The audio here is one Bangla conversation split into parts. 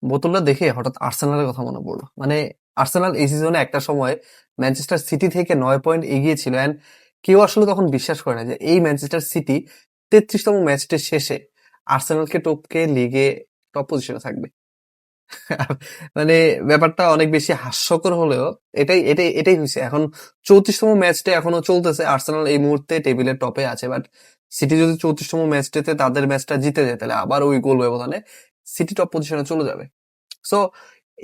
বোতলটা দেখে হঠাৎ আর্সেনালের কথা মনে পড়লো। মানে আর্সেনাল এই সিজনে একটা সময় ম্যানচেস্টার সিটি থেকে 9 পয়েন্ট এগিয়ে ছিল, অ্যান্ড কেউ আসলে তখন বিশ্বাস করে না যে এই ম্যানচেস্টার সিটি 33তম ম্যাচটির শেষে আর্সেনালকে টপকে লিগে টপ পজিশনে থাকবে। মানে ব্যাপারটা অনেক বেশি হাস্যকর হলেও এটাই হয়েছে। এখন 34তম ম্যাচটা এখনো চলতেছে, আর্সেনাল এই মুহূর্তে টেবিলের টপে আছে, বাট সিটি যদি 34তম ম্যাচটাতে তাদের ম্যাচটা জিতে যায় তাহলে আবার ওই গোল ব্যবধানে সিটি টপ পজিশনে চলে যাবে। সো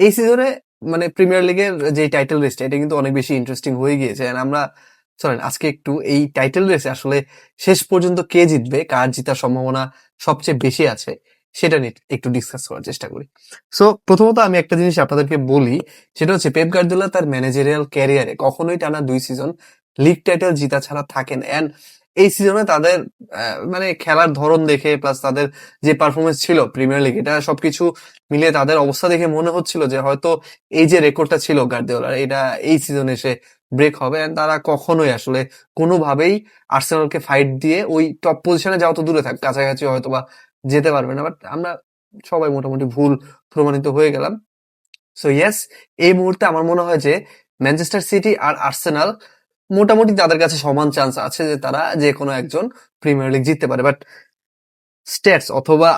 এই সিজনে মানে প্রিমিয়ার লিগের যে টাইটেল রেসটা এটা কিন্তু অনেক বেশি ইন্টারেস্টিং হয়ে গিয়েছে। And আমরা চলেন আজকে একটু এই টাইটেল রেসে আসলে শেষ পর্যন্ত কে জিতবে, কার জিতার সম্ভাবনা সবচেয়ে বেশি আছে, সেটা নিয়ে একটু ডিসকাস করার চেষ্টা করি। সো প্রথমত আমি একটা জিনিস আপনাদেরকে বলি, সেটা হচ্ছে পেপ গার্দিওলা তার ম্যানেজারিয়াল ক্যারিয়ারে কখনোই টানা 2 সিজন লিগ টাইটেল জিতা ছাড়া থাকেন। এন্ড এই সিজনে তাদের মানে খেলার ধরন দেখে প্লাস তাদের যে পারফরমেন্স ছিল প্রিমিয়ার লিগ, এটা সবকিছু মিলিয়ে তাদের অবস্থা দেখে মনে হচ্ছিল যে হয়তো এই যে রেকর্ডটা ছিল গার্দিওলার, এটা এই সিজনে এসে ব্রেক হবে। এন্ড তারা কখনোই আসলে কোনোভাবেই আর্সেনালকে ফাইট দিয়ে ওই টপ পজিশনে যাওয়া তো দূরে থাক, কাছাকাছি হয়তো বা যেতে পারবে না। বাট আমরা সবাই মোটামুটি ভুল প্রমাণিত হয়ে গেলাম। সো ইয়েস, এই মুহূর্তে আমার মনে হয় যে ম্যানচেস্টার সিটি আর আর্সেনাল মোটামুটি তাদের কাছে সমান চান্স আছে যে তারা যে কোনো একজন প্রিমিয়ার লিগ জিততে পারে। বাট স্ট্যাটস অথবা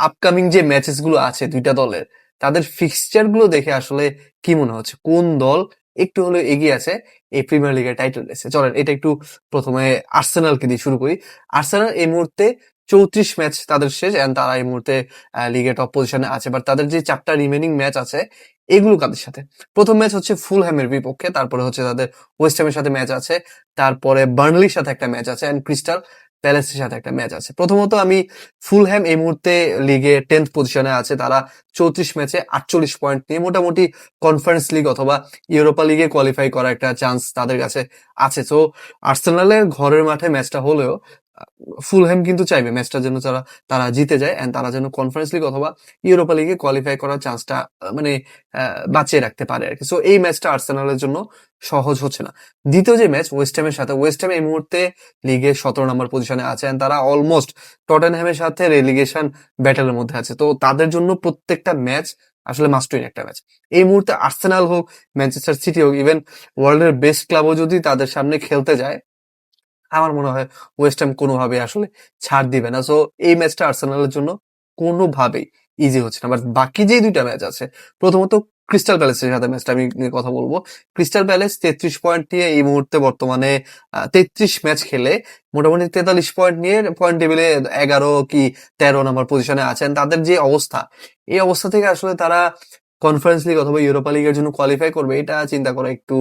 আপকামিং যে ম্যাচেস গুলো আছে দুইটা দলের, তাদের ফিক্সচার গুলো দেখে আসলে কি মনে হচ্ছে কোন দল একটু হলেও এগিয়ে আছে এই প্রিমিয়ার লিগের টাইটেল রেসে? চলেন এটা একটু প্রথমে আর্সেনালকে দিয়ে শুরু করি। আর্সেনাল এই মুহূর্তে 34 ম্যাচ তাদের শেষ, এন্ড তারা এই মুহূর্তে লিগের টপ পজিশনে আছে। বাট তাদের যে 4টা রিমেনিং ম্যাচ আছে এগুলো কাদের সাথে? প্রথম ম্যাচ হচ্ছে ফুলহ্যামের বিপক্ষে, তারপরে হচ্ছে তাদের ওয়েস্ট হ্যামের সাথে ম্যাচ আছে, তারপরে বার্নলির সাথে একটা ম্যাচ আছে, এন্ড ক্রিস্টাল প্যালেসের সাথে একটা ম্যাচ আছে। প্রথমত আমি ফুলহ্যাম এই মুহূর্তে লিগে 10th পজিশনে আছে। তারা 34 ম্যাচে 48 পয়েন্ট নিয়ে মোটামুটি কনফারেন্স লিগ অথবা ইউরোপা লিগে কোয়ালিফাই করার একটা চান্স তাদের কাছে আছে। তো আর্সেনালের ঘরের মাঠে ম্যাচটা হলেও ফুলহ্যাম কিন্তু চাইবে ম্যাচটা যেন তারা তারা জিতে যায়, এন্ড তারা যেন কনফারেন্স লিগ অথবা ইউরোপা লিগে কোয়ালিফাই করার চান্সটা মানে বাঁচিয়ে রাখতে পারে আর কি। সো এই ম্যাচটা আর্সেনালের জন্য সহজ হচ্ছে না। দ্বিতীয় যে ম্যাচ ওয়েস্ট হ্যামের সাথে, ওয়েস্ট হ্যাম এই মুহূর্তে লিগে 17 নম্বর পজিশনে আছে, and তারা অলমোস্ট টটেনহ্যামের সাথে রেলিগেশন ব্যাটেলের মধ্যে আছে। তো তাদের জন্য প্রত্যেকটা ম্যাচ আসলে মাস্ট উইন একটা ম্যাচ। এই মুহূর্তে আর্সেনাল হোক, ম্যানচেস্টার সিটি হোক, ইভেন ওয়ার্ল্ডের বেস্ট ক্লাবও যদি তাদের সামনে খেলতে যায়, আমার মনে হয় ওয়েস্ট হ্যাম কোনোভাবেই আসলে ছাড় দিবে না। সো এই ম্যাচটা আর্সেনালের জন্য কোনোভাবেই ইজি হচ্ছে না। বাট বাকি যে দুইটা ম্যাচ আছে, প্রথমত ক্রিস্টাল প্যালেসের সাথে ম্যাচটা আমি নিয়ে কথা বলবো। ক্রিস্টাল প্যালেস 33 পয়েন্ট নিয়ে এই মুহূর্তে বর্তমানে 33 ম্যাচ খেলে মোটামুটি 43 পয়েন্ট নিয়ে পয়েন্ট টেবিলে 11 কি 13 নাম্বার পজিশনে আছেন। তাদের যে অবস্থা, এই অবস্থা থেকে আসলে তারা কনফারেন্স লিগ অথবা ইউরোপা লিগের জন্য কোয়ালিফাই করবে, এটা চিন্তা করা একটু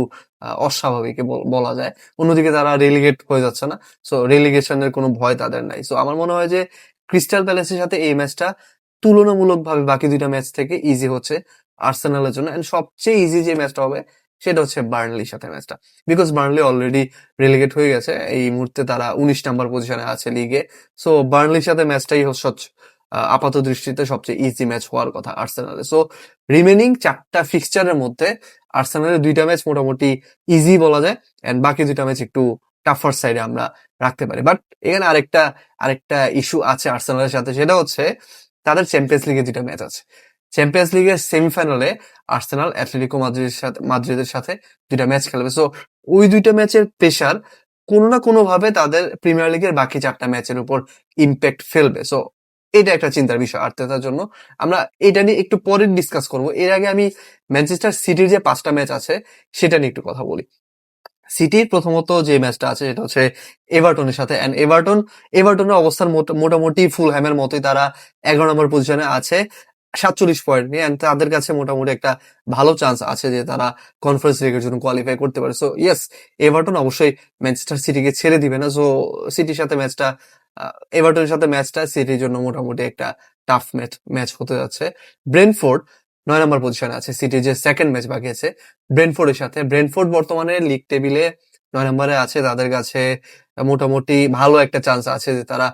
অস্বাভাবিক বলা যায়। অন্যদিকে তারা রেলিগেট হয়ে যাচ্ছে না, সো রেলিগেশনের কোনো ভয় তাদের নাই। সো আমার মনে হয় যে ক্রিস্টাল প্যালেসের সাথে এই ম্যাচটা তুলনামূলকভাবে বাকি দুইটা ম্যাচ থেকে ইজি হচ্ছে আর্সেনালের জন্য। এন্ড সবচেয়ে ইজি যে ম্যাচটা হবে সেটা হচ্ছে বার্নলির সাথে ম্যাচটা, বিকজ বার্নলি অলরেডি রেলিগেট হয়ে গেছে। এই মুহূর্তে তারা 19 নাম্বার পজিশনে আছে লিগে। সো বার্নলির সাথে ম্যাচটাই হচ্ছে আপাত দৃষ্টিতে সবচেয়ে ইজি ম্যাচ হওয়ার কথা আর্সেনালে। সো রিমেনিং 4টা ফিক্সচারের মধ্যে আর্সেনালের দুইটা ম্যাচ মোটামুটি ইজি বলা যায়, এন্ড বাকি দুইটা ম্যাচ একটু টাফার সাইডে আমরা রাখতে পারি। বাট এখানে আরেকটা আরেকটা ইস্যু আছে আর্সেনালের সাথে, সেটা হচ্ছে তাদের চ্যাম্পিয়ন্স লিগে দুইটা ম্যাচ আছে। চ্যাম্পিয়ন্স লিগের সেমিফাইনালে আর্সেনাল অ্যাটলেটিকো মাদ্রিদের সাথে দুইটা ম্যাচ খেলবে। সো ওই দুইটা ম্যাচের প্রেশার কোনো না কোনো ভাবে তাদের প্রিমিয়ার লিগের বাকি 4টা ম্যাচের উপর ইম্প্যাক্ট ফেলবে। সো এটা একটা চিন্তার বিষয় আর্তেতার জন্য। আমরা এটা নিয়ে একটু পরে ডিসকাস করব। এর আগে আমি ম্যানচেস্টার সিটির যে 5টা ম্যাচ আছে সেটা নিয়ে একটু কথা বলি। সিটির প্রথমত যে ম্যাচটা আছে সেটা হচ্ছে এভারটনের সাথে, এন্ড এভারটনের অবস্থান মোটামুটি ফুলহ্যামের মতোই। তারা 11 নম্বর পজিশনে আছে 47 পয়েন্ট নিয়ে, এন্ড তাদের কাছে মোটামুটি একটা ভালো চান্স আছে যে তারা কনফারেন্স লিগের জন্য কোয়ালিফাই করতে পারে। সো ইয়েস, এভারটন অবশ্যই ম্যানচেস্টার সিটিকে ছেড়ে দিবে না। সো সিটির সাথে ম্যাচটা এভারটনের সাথে ম্যাচটা সিটির জন্য মোটামুটি একটা টাফ ম্যাচ হতে যাচ্ছে। ব্রেন্টফোর্ড 9 নম্বর পজিশনে আছে, সিটির যে সেকেন্ড ম্যাচ বাকি আছে ব্রেন্টফোর্ডের সাথে। ব্রেন্টফোর্ড বর্তমানে লিগ টেবিলে 9 নম্বরে আছে। তাদের কাছে মোটামুটি ভালো একটা চান্স আছে যে তারা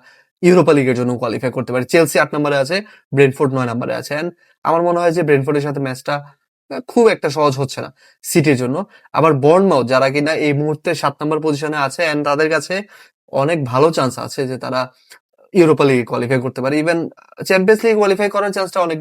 ইউরোপা লিগের জন্য কোয়ালিফাই করতে পারে। চেলসি 8 নম্বরে আছে, ব্রেন্টফোর্ড 9 নম্বরে আছে। এন্ড আমার মনে হয় যে ব্রেন্টফোর্ডের সাথে ম্যাচটা খুব একটা সহজ হচ্ছে না সিটির জন্য। আবার বর্নমাউথ যারা কিনা এই মুহূর্তে 7 নম্বর পজিশনে আছে, এন্ড তাদের কাছে অনেক ভালো চান্স আছে যে তারা ইউরোপা লিগে কোয়ালিফাই করতে পারে। ইভেন চ্যাম্পিয়ন্স লিগে কোয়ালিফাই করার চান্সটা অনেক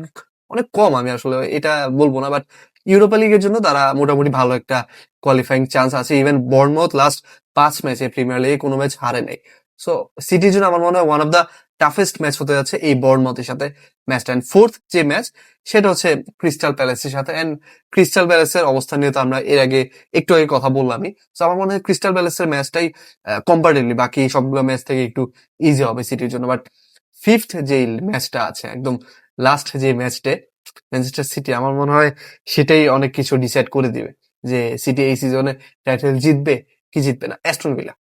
অনেক কম, আমি আসলে এটা বলবো না, বাট ইউরোপা লিগের জন্য তারা মোটামুটি ভালো একটা কোয়ালিফাইং চান্স আছে। ইভেন বর্নমাউথ লাস্ট 5 ম্যাচে প্রিমিয়ার লিগে কোনো ম্যাচ হারে নাই। সো সিটির জন্য আমার মনে হয় one of the toughest match হতে যাচ্ছে এই বর্নমাউথের সাথে ম্যাচটা। এন্ড ফোর্থ যে ম্যাচ সেটা হচ্ছে ক্রিস্টাল প্যালেসের সাথে। এন্ড ক্রিস্টাল প্যালেসের অবস্থান নিয়ে তো আমরা এর আগে একটু আগে কথা বললামই। সো আমার মনে হয় ক্রিস্টাল প্যালেসের ম্যাচটাই কম্পারেটিভলি বাকি সবগুলো ম্যাচ থেকে একটু ইজি হবে সিটির জন্য। বাট ফিফথ যে ম্যাচটা আছে, একদম লাস্ট যে ম্যাচটা ম্যানচেস্টার সিটি, আমার মনে হয় সেটাই অনেক কিছু ডিসাইড করে দিবে যে সিটি এই সিজনে টাইটেল জিতবে কি জিতবে না। অ্যাস্টন ভিলা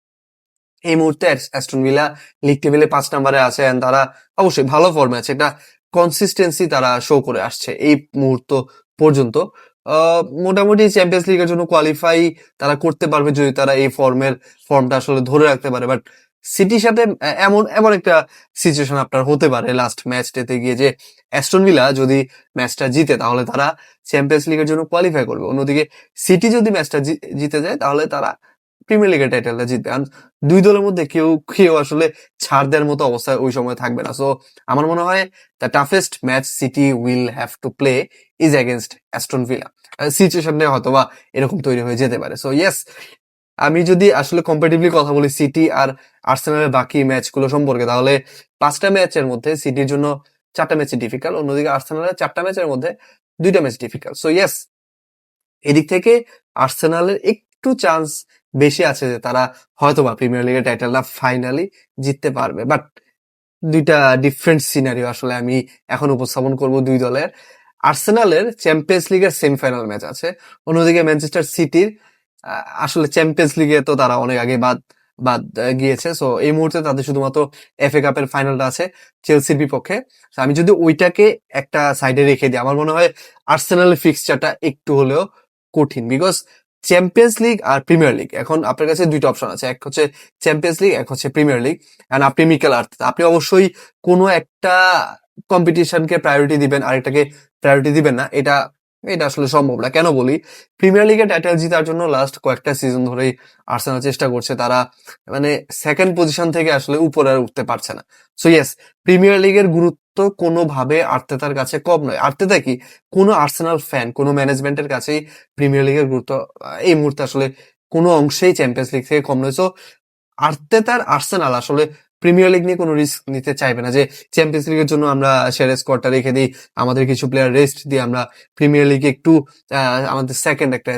এই মুহূর্তে অ্যাস্টন ভিলা লিগ টেবিলে 5 নম্বরে আছে and তারা অবশ্যই ভালো ফর্মে আছে, একটা কনসিস্টেন্সি তারা শো করে আসছে এই মুহূর্ত পর্যন্ত। মোটামুটি চ্যাম্পিয়ন্স লিগের জন্য কোয়ালিফাই তারা করতে পারবে যদি তারা এই ফর্মটা আসলে ধরে রাখতে পারে। বাট সিটির সাথে এমন এমন একটা সিচুয়েশন আপনার হতে পারে লাস্ট ম্যাচটাতে গিয়ে যে অ্যাস্টন ভিলা যদি ম্যাচটা জিতে তাহলে তারা চ্যাম্পিয়ন্স লিগের জন্য কোয়ালিফাই করবে, অন্যদিকে সিটি যদি ম্যাচটা জিতে যায় তাহলে তারা প্রিমিয়ার লিগের টাইটেলটা জিতবে। দুই দলের মধ্যে কেউ কেউ আসলে ছাড় দেওয়ার মতো অবস্থায় ওই সময় থাকবে না। সো আমার মনে হয় the toughest match city will have to play is against Aston villa. সিচুয়েশনে হয়তো বা এরকম তৈরি হয়ে যেতে পারে। সো ইয়েস, আমি যদি আসলে কম্পারেটিভলি কথা বলি সিটি আর আর্সেনালের বাকি ম্যাচগুলো সম্পর্কে, তাহলে 5টা ম্যাচের মধ্যে সিটির জন্য 4টা ম্যাচ ডিফিকাল্ট, অন্যদিকে আর্সেনালের 4টা ম্যাচের মধ্যে 2টা ম্যাচ ডিফিকাল্ট। সো ইয়েস, এদিক থেকে আর্সেনালের একটু চান্স বেশি আছে যে তারা হয়তোবা প্রিমিয়ার লিগের টাইটেলটা ফাইনালি জিততে পারবে। বাট দুইটা ডিফারেন্ট সিনারিও আসলে আমি এখন উপস্থাপন করব দুই দলের। আর্সেনালের চ্যাম্পিয়ন্স লিগের সেমিফাইনাল ম্যাচ আছে, অন্যদিকে ম্যানচেস্টার সিটির আসলে চ্যাম্পিয়ন্স লিগে তো তারা অনেক আগে বাদ বাদ গিয়েছে। সো এই মুহূর্তে তাদের শুধুমাত্র এফএ কাপের ফাইনালটা আছে চেলসির বিপক্ষে। So আমি যদি ওইটাকে একটা সাইডে রেখে দিই, আমার মনে হয় আর্সেনালের ফিক্সচারটা একটু হলেও কঠিন, বিকজ চ্যাম্পিয়ন্স লিগ আর প্রিমিয়ার লিগ এখন আপনার কাছে দুইটা অপশন আছে, এক হচ্ছে চ্যাম্পিয়ন্স লিগ, এক হচ্ছে প্রিমিয়ার লিগ। এন্ড আপনি মিকেল আর্তেতা, আপনি অবশ্যই কোনো একটা কম্পিটিশনকে প্রায়োরিটি দিবেন, আরেকটাকে প্রায়োরিটি দিবেন না, এটা এটা আসলে সম্ভব না। কেন বলি, প্রিমিয়ার লিগের টাইটেল জেতার জন্য লাস্ট কয়েকটা সিজন ধরেই আর্সেনাল চেষ্টা করছে, তারা মানে সেকেন্ড পজিশন থেকে আসলে উপরে আর উঠতে পারছে না। সো ইয়েস, প্রিমিয়ার লিগের গুরুত্ব কোনোভাবে আর্তেতার কাছে কম নয়। আর্তেতা কি, কোনো আর্সেনাল ফ্যান, কোনো ম্যানেজমেন্টের কাছেই প্রিমিয়ার লিগের গুরুত্ব এই মুহূর্তে আসলে কোনো অংশেই চ্যাম্পিয়ন্স লিগ থেকে কম নয়। সো আর্তেতার আর্সেনাল আসলে প্রিমিয়ার লিগ নিয়ে কোনো রিস্ক নিতে চাইবে না যে চ্যাম্পিয়ন্স লিগের জন্য আমরা সেরা স্কোয়াডটা রেখে দিই, আমাদের কিছু প্লেয়ার রেস্ট দিয়ে আমরা প্রিমিয়ার লিগে একটু আমাদের সেকেন্ড একটা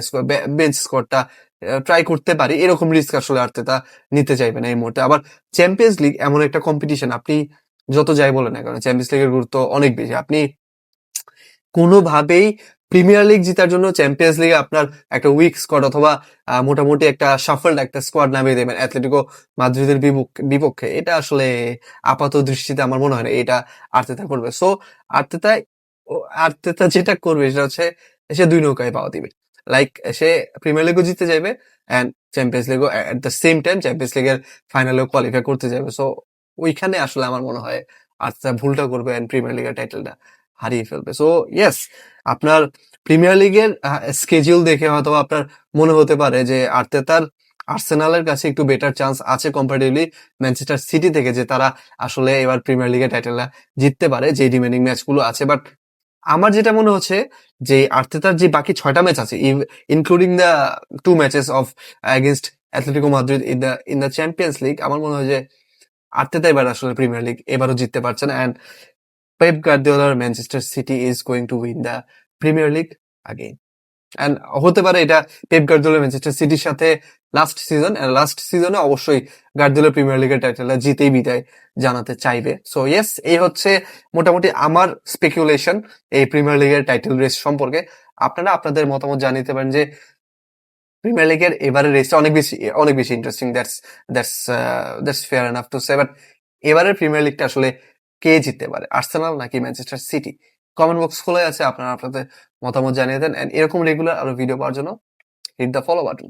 বেঞ্চ স্কোয়াডটা ট্রাই করতে পারি, এরকম রিস্ক আসলে আর্তেতা নিতে চাইবে না এই মুহূর্তে। আবার চ্যাম্পিয়ন্স লিগ এমন একটা কম্পিটিশন, আপনি যত যাই বলেন না কারণ চ্যাম্পিয়ন্স লিগের গুরুত্ব অনেক বেশি। আপনি কোনোভাবেই প্রিমিয়ার লিগ জেতার জন্য চ্যাম্পিয়ন্স লিগে আপনার একটা উইক স্কোয়াড অথবা মোটামুটি একটা সাফল্ড একটা স্কোয়াড নামিয়ে দেবেন অ্যাথলেটিকো মাদ্রিদের বিপক্ষে, এটা আসলে আপাত দৃষ্টিতে আমার মনে হয় না এটা আর্তেতা করবে। সো আর্তেতা আর্তেতা যেটা করবে সেটা হচ্ছে সে দুই নৌকায় পাওয়া দিবে। লাইক সে প্রিমিয়ার লিগও জিততে যাবে অ্যান্ড চ্যাম্পিয়ন্স লিগও at the same time Champions লিগের ফাইনালেও কোয়ালিফাই করতে যাবে। সো ওইখানে আসলে আমার মনে হয় আর্তেতা ভুলটা করবে অ্যান্ড প্রিমিয়ার লিগের টাইটেলটা হারিয়ে ফেলবে। সো ইয়েস, আপনার প্রিমিয়ার লিগের স্কেডিউল দেখে হয়তো আপনার মনে হতে পারে যে আর্তেতার আর্সেনালের কাছে একটু বেটার চান্স আছে কম্পারেটিভলি ম্যানচেস্টার সিটি থেকে, যে তারা আসলে এবার প্রিমিয়ার লিগের টাইটেলটা জিততে পারে যে রিমেনিং ম্যাচগুলো আছে। বাট আমার যেটা মনে হচ্ছে যে আর্তেতার যে বাকি 6টা ম্যাচ আছে, including the 2 matches of against Atletico Madrid in the champions league, আমার মনে হয় যে আর্তেতা এবার আসলে প্রিমিয়ার লিগ এবারও জিততে পারছে না অ্যান্ড পেপ গার্দিওলার Manchester City is going to win the Premier League again. And হতে পারে এটা পেপ গার্দিওলা ম্যানচেস্টার সিটির সাথে লাস্ট সিজন, এন্ড লাস্ট সিজনে অবশ্যই গার্দিওলা প্রিমিয়ার লিগের টাইটেলটা জিতেই বিদায় জানাতে চাইবে। সো ইয়েস, এই হচ্ছে মোটামুটি আমার স্পেকুলেশন এই প্রিমিয়ার লিগের টাইটেল রেস সম্পর্কে। আপনারা আপনাদের মতামত জানিয়ে দিতে পারেন যে প্রিমিয়ার লিগের এবারের রেসটা অনেক বেশি interesting. That's fair enough to say. But এবারের প্রিমিয়ার লিগটা আসলে কে জিততে পারে, আর্সেনাল নাকি ম্যানচেস্টার সিটি? কমেন্ট বক্স খোলা আছে, আপনারা আপনাদের মতামত জানিয়ে দেন। এন্ড এরকম রেগুলার আরো ভিডিও পাওয়ার জন্য হিট দ্য ফলো বাটন।